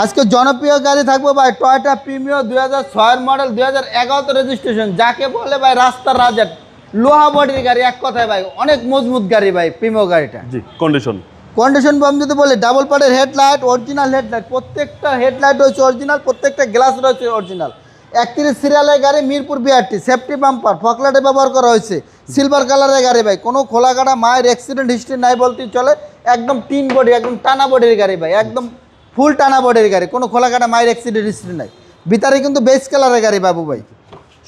আজকে জনপ্রিয় গাড়ি থাকবে ভাই টয়োটা প্রিমিও 2006 মডেল 2011 রেজিস্ট্রেশন, যাকে বলে ভাই রাস্তার রাজা, লোহা বডির গাড়ি। এক কথায় ভাই অনেক মজবুত গাড়ি ভাই প্রিমিও গাড়িটা। জি, কন্ডিশন আমি যদি বলি ডাবল পার্টের হেডলাইট, অরিজিনাল হেডলাইট, প্রত্যেকটা হেডলাইট রয়েছে অরিজিনাল, প্রত্যেকটা গ্লাস রয়েছে অরিজিনাল। 31 সিরিয়ালের গাড়ি, মিরপুর বিআরটি, সেফটি বাম্পার, ফকলাইটে ব্যবহার করা হয়েছে, সিলভার কালারের গাড়ি ভাই। কোনো খোলা কাটা মায়ের অ্যাক্সিডেন্ট হিস্ট্রি নাই বলতেই চলে। একদম টিন বডি, একদম টানা বডির গাড়ি ভাই, একদম ফুল টানা বডির গাড়ি, কোনো খোলা কাটা মায়ের অ্যাক্সিডেন্ট হিস্ট্রি নাই। ভিতরে কিন্তু বেস কালারের গাড়ি বাবু ভাই,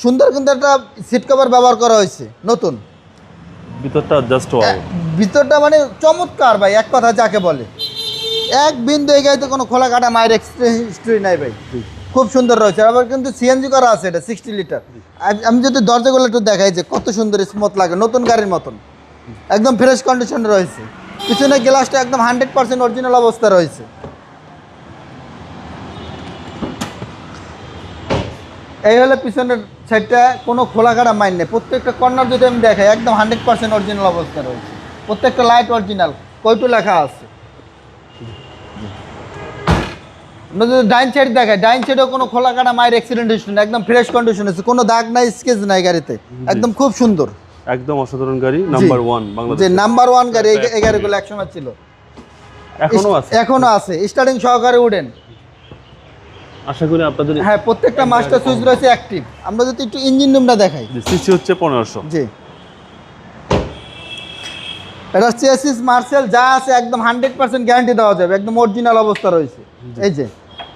সুন্দর কিন্তু একটা সিট কভার ব্যবহার করা হয়েছে নতুন। ভিতরটা মানে চমৎকার ভাই, এক কথা যাকে বলে। এক বিন্দু এই গাড়িতে কোনো খোলা কাটা মায়ের অ্যাক্সিডেন্ট হিস্ট্রি নাই ভাই, খুব সুন্দর রয়েছে। আবার কিন্তু সিএনজি করা আছে, এটা 60 লিটার। আমি যদি দরজাগুলো একটু দেখাই যে কত সুন্দর স্মুথ লাগে, নতুন গাড়ির মতন, একদম ফ্রেশ কন্ডিশনে রয়েছে। পিছনে গ্লাসটা একদম 100% অরিজিনাল অবস্থা রয়েছে। এই হলে পিছনের সাইডটা কোনো খোলা কাটা মাইন নেই, প্রত্যেকটা কর্নার যদি আমি দেখাই একদম 100% অরিজিনাল অবস্থা রয়েছে। প্রত্যেকটা লাইট অরিজিনাল, কয়টু লেখা আছে। যদি ডাইন সাইড দেখায়, ডাইন সাইডেও কোনো খোলা কাটা মায়ের অ্যাক্সিডেন্ট হিস্ট্রি না, একদম ফ্রেশ কন্ডিশন আছে, কোনো দাগ নাই, স্কেচ নাই গাড়িতে, একদম খুব সুন্দর, একদম অসাধারণ গাড়ি। নাম্বার 1 বাংলাদেশ, যে নাম্বার 1 গাড়ি। এই গাড়িগুলো একসময় ছিল, এখনো আছে, স্টার্টিং সহকারে উডেন। আশা করি আপনাদের হ্যাঁ, প্রত্যেকটা মাস্টার সুইচ রয়েছে অ্যাক্টিভ। আমরা যদি একটু ইঞ্জিন রুমটা দেখাই, সিসি হচ্ছে 1500। জি, এটা চেসিস মার্সেল যা আছে একদম 100% গ্যারান্টি দেওয়া যাবে, একদম অরিজিনাল অবস্থা রয়েছে। এই যে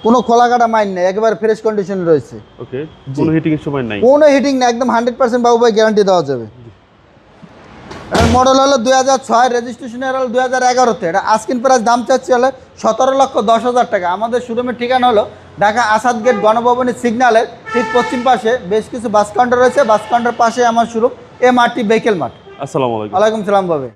কোনো খোলা কাটা মাইন নেই, একেবারে ফ্রেশ কন্ডিশনে রয়েছে। ওকে, কোনো হিটিং এর সময় নাই, কোনো হিটিং না, একদম 100% বাবু ভাই গ্যারান্টি দেওয়া যাবে। এর মডেল হলো 2006, রেজিস্ট্রেশন হলো 2011-তে। এটা আস্কিং প্রাইস দাম চাচ্ছি হলো 17,10,000 টাকা। আমাদের শোরুমের ঠিকানা হলো ঢাকা আসাদ গেট গণভবনের সিগন্যালের ঠিক পশ্চিম পাশে বেশ কিছু বাস কাউন্টার রয়েছে, বাস কাউন্টার পাশে আমার শোরুম, MRT ভেহিকেল মার্ট। আসসালামু আলাইকুম। ওয়ালাইকুম সালাম ভাবে।